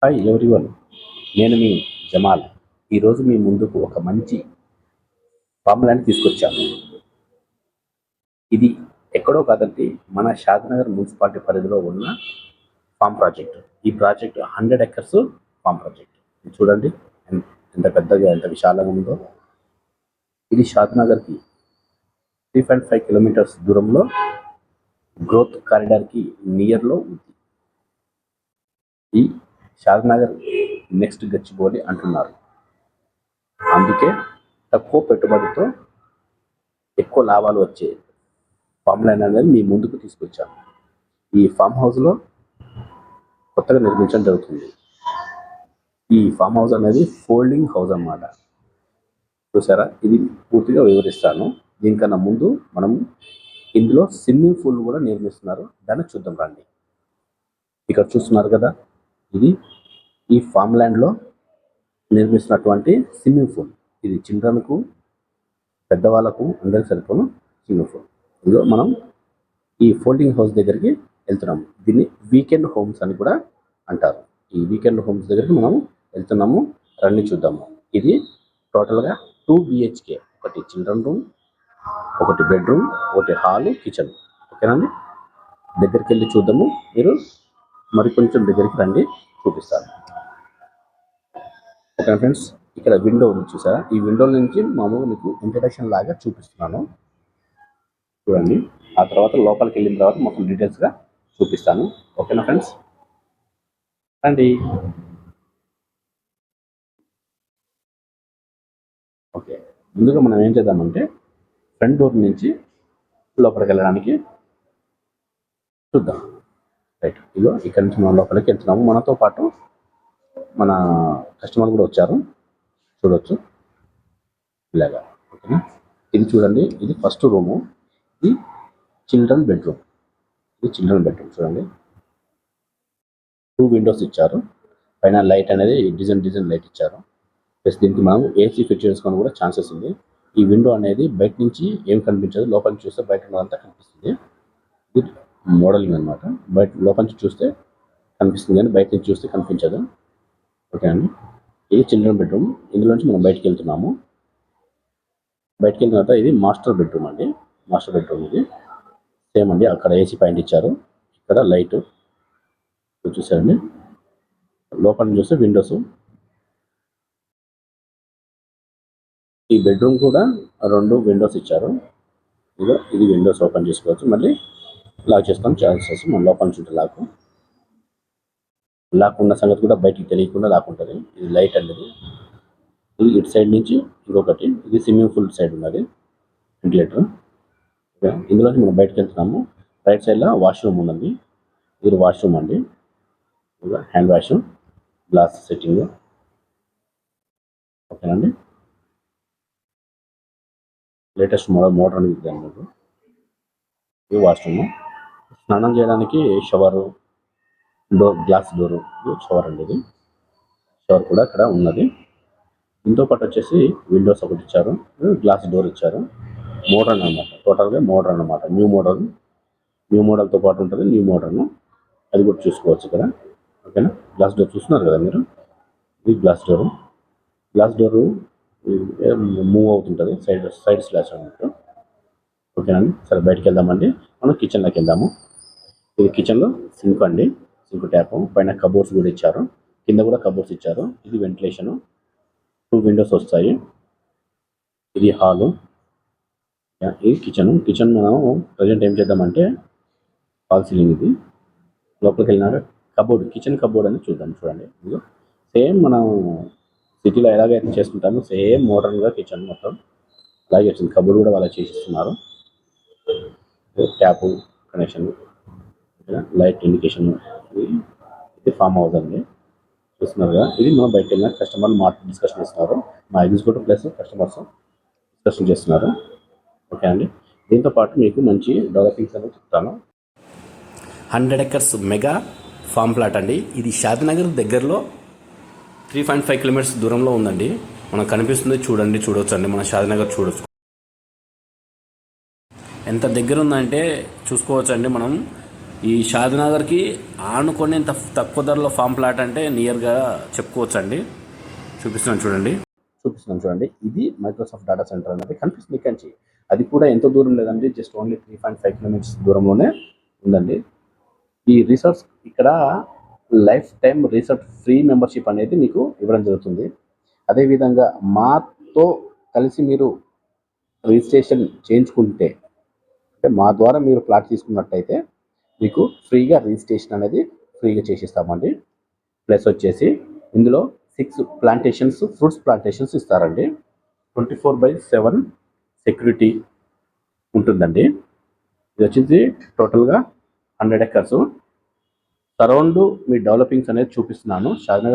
Hi everyone, నేను మీ జమాల్. ఈరోజు మీ ముందుకు ఒక మంచి ఫామ్ ల్యాండ్ తీసుకొచ్చాను. ఇది ఎక్కడో కాదండి, మన షాద్నగర్ మున్సిపాలిటీ పరిధిలో ఉన్న ఫామ్ ప్రాజెక్ట్. ఈ ప్రాజెక్ట్ 100 ఎకర్స్ ఫామ్ ప్రాజెక్ట్. చూడండి ఎంత పెద్దగా, ఎంత విశాలంగా ఉందో. ఇది షాద్నగర్కి 3.5 కిలోమీటర్స్ దూరంలో గ్రోత్ కారిడార్కి నియర్లో ఉంది. ఈ షాద్నగర్ నెక్స్ట్ గచ్చిబౌలి అంటున్నారు. అందుకే తక్కువ పెట్టుబడితో ఎక్కువ లాభాలు వచ్చే ఫామ్ ల్యాండ్ అనేది మీ ముందుకు తీసుకొచ్చాను. ఈ ఫామ్ హౌస్లో కొత్తగా నిర్మించడం జరుగుతుంది. ఈ ఫామ్ హౌస్ అనేది ఫోల్డింగ్ హౌస్ అన్నమాట. చూసారా, ఇది పూర్తిగా వివరిస్తాను. దీనికన్నా ముందు మనము ఇందులో స్విమ్మింగ్ పూల్ కూడా నిర్మిస్తున్నారు. దాన్ని చూద్దాం రండి. ఇక్కడ చూస్తున్నారు కదా, ఇది ఈ ఫామ్ ల్యాండ్లో నిర్మిస్తున్నటువంటి స్విమ్మింగ్ పూల్. ఇది చిల్డ్రన్కు, పెద్దవాళ్ళకు అందరికి సరిపోను స్విమ్మింగ్ పూల్. ఇందులో మనం ఈ ఫోల్డింగ్ హౌస్ దగ్గరికి వెళ్తున్నాము. దీన్ని వీకెండ్ హోమ్స్ అని కూడా అంటారు. ఈ వీకెండ్ హోమ్స్ దగ్గరికి మనం వెళ్తున్నాము. రండి చూద్దాము. ఇది టోటల్గా 2 BHK, ఒకటి చిల్డ్రన్ రూమ్, ఒకటి బెడ్రూమ్, ఒకటి హాలు, కిచెన్. ఓకేనండి, దగ్గరికి వెళ్ళి చూద్దాము. మీరు మరికొంచెం దగ్గరికి రండి, చూపిస్తాను. ఓకే ఫ్రెండ్స్, ఇక్కడ విండో ఉంది చూసారా. ఈ విండో నుంచి మామూలుగా మీకు ఇంట్రడక్షన్ లాగా చూపిస్తున్నాను. చూడండి, ఆ తర్వాత లోపలికి వెళ్ళిన తర్వాత మొత్తం డీటెయిల్స్గా చూపిస్తాను. ఓకేనా ఫ్రెండ్స్, రండి. ఓకే, ముందుగా మనం ఏం చేద్దామంటే ఫ్రంట్ డోర్ నుంచి లోపలికి వెళ్ళడానికి చూద్దాం. రైట్, ఇదిగో ఇక్కడ నుంచి మనం లోపలికి వెళ్తున్నాము. మనతో పాటు మన కస్టమర్ కూడా వచ్చారు, చూడవచ్చు ఇలాగా. ఓకేనా, ఇది చూడండి, ఇది ఫస్ట్ రూము. ఇది చిల్డ్రన్ బెడ్రూమ్. ఇది చిల్డ్రన్ బెడ్రూమ్ చూడండి. 2 విండోస్ ఇచ్చారు. పైన లైట్ అనేది డిజైన్ లైట్ ఇచ్చారు. ప్లస్ దీనికి మనం AC ఫిట్ చేసుకోవడం కూడా ఛాన్సెస్ ఉంది. ఈ విండో అనేది బయట నుంచి ఏం కనిపించదు, లోపల నుంచి చూస్తే బయట ఉన్నదంతా కనిపిస్తుంది. ఇది మోడలింగ్ అనమాట. బయట లోపల నుంచి చూస్తే కనిపిస్తుంది కానీ బయట నుంచి చూస్తే కనిపించదు. ఓకే అండి, ఇది చిల్డ్రన్ బెడ్రూమ్. ఇందులోంచి మనం బయటకు వెళ్తున్నాము. బయటకు వెళ్ళిన తర్వాత ఇది మాస్టర్ బెడ్రూమ్ అండి. మాస్టర్ బెడ్రూమ్ ఇది సేమ్ అండి. అక్కడ AC పాయింట్ ఇచ్చారు, ఇక్కడ లైట్ చూసారండి. లోపల నుంచి చూస్తే విండోస్. ఈ బెడ్రూమ్ కూడా 2 విండోస్ ఇచ్చారు. ఇది విండోస్ ఓపెన్ చేసుకోవచ్చు, మళ్ళీ లాక్ చేసుకొని ఛాన్సెస్. మన లోపల నుంచి ఉంటే లాక్ ఉన్న సంగతి కూడా బయటికి తెలియకుండా లాక్ ఉంటుంది. ఇది లైట్ అనేది. ఇది ఇటు సైడ్ నుంచి ఇంకొకటి, ఇది స్విమ్మింగ్ పూల్ సైడ్ ఉన్నది వెంటిలేటర్. ఇందులో మనం బయటకు వెళ్తున్నాము. రైట్ సైడ్లో వాష్రూమ్ ఉన్నది. ఇది వాష్రూమ్ అండి. Hand wash, glass setting. ఓకేనండి, లేటెస్ట్ మోడర్న్ ఇది అన్నమాట. ఇది వాష్రూమ్. స్నానం చేయడానికి shower, door, glass door, shower అండి. ఇది షవర్ కూడా ఇక్కడ ఉన్నది. దీంతో పాటు వచ్చేసి విండోస్ ఒకటి ఇచ్చారు, గ్లాస్ డోర్ ఇచ్చారు. మోడర్న్ అనమాట, టోటల్గా మోడర్న్ అనమాట. న్యూ మోడల్తో పాటు ఉంటుంది న్యూ మోడర్న్. అది కూడా చూసుకోవచ్చు ఇక్కడ. ఓకేనా, గ్లాస్ డోర్ చూస్తున్నారు కదా మీరు. ఇది గ్లాస్ డోరు మూవ్ అవుతుంటుంది, సైడ్ స్లాష్ అన్నట్టు. ఓకేనండి, సరే బయటకు వెళ్దామండి. మనం కిచెన్లోకి వెళ్దాము. ఇది కిచెన్లో సింక్ అండి, సింక్ ట్యాప్. పైన కబోర్డ్స్ కూడా ఇచ్చారు, కింద కూడా కబోర్డ్స్ ఇచ్చారు. ఇది వెంటిలేషను, 2 విండోస్ వస్తాయి. ఇది హాలు, ఇది కిచెన్. మనం ప్రజెంట్ ఏం చేద్దామంటే హాల్ సీలింగ్ ఇది. లోపలికి వెళ్ళినాక కబోర్డ్, కిచెన్ కబోర్డ్ అని చూద్దాం. చూడండి, ఇది సేమ్ మనం సిటీలో ఎలాగైతే చేసుకుంటామో సేమ్ మోడర్న్గా కిచెన్ మొత్తం అలాగే వచ్చింది. కబోర్డ్ కూడా వాళ్ళకి చేసిస్తున్నారు. Tap connection, light indication. ఇది ఫామ్ హౌస్ అండి, చూస్తున్నారు కదా. ఇది మనం బయటకు వెళ్ళిన కస్టమర్లు డిస్కషన్ చేస్తున్నారు. మా ఎగ్జిక్యూటివ్ ప్లస్ కస్టమర్స్ డిస్కషన్ చేస్తున్నారు. ఓకే అండి, దీంతో పాటు మీకు మంచి డెవలపింగ్స్ అనేది చెప్తాను. 100 ఎకర్స్ మెగా ఫామ్ ప్లాట్ అండి. ఇది షాద్నగర్ దగ్గరలో 3.5 కిలోమీటర్స్ దూరంలో ఉందండి. మనకు కనిపిస్తుంది, చూడొచ్చు అండి. మన షాద్నగర్ చూడొచ్చు, ఎంత దగ్గర ఉందంటే చూసుకోవచ్చు అండి. మనం ఈ షాద్నగర్కి ఆనుకొని ఇంత తక్కువ ధరలో ఫామ్ ప్లాట్ అంటే నియర్గా చెప్పుకోవచ్చు అండి. చూపిస్తున్నాను చూడండి. ఇది మైక్రోసాఫ్ట్ డేటా సెంటర్ అనేది కనిపిస్తుంది ఇక్కడి నుంచి. అది కూడా ఎంతో దూరం లేదండి, జస్ట్ ఓన్లీ 3.5 కిలోమీటర్స్ దూరంలోనే ఉందండి. ఈ రిసార్ట్స్ ఇక్కడ life time resort free membership అనేది మీకు ఇవ్వడం జరుగుతుంది. అదేవిధంగా మాతో కలిసి మీరు రిజిస్ట్రేషన్ చేయించుకుంటే, అంటే మా ద్వారా మీరు ప్లాట్ తీసుకున్నట్టయితే మీకు ఫ్రీగా రిజిస్ట్రేషన్ అనేది ఫ్రీగా చేసిస్తామండి. ప్లస్ వచ్చేసి ఇందులో 6 ప్లాంటేషన్స్, ఫ్రూట్స్ ప్లాంటేషన్స్ ఇస్తారండి. 24/7 సెక్యూరిటీ ఉంటుందండి. ఇది వచ్చేసి టోటల్గా 100 acres. సరౌండ్ మీ డెవలపింగ్స్ అనేది చూపిస్తున్నాను. షాద్నగర్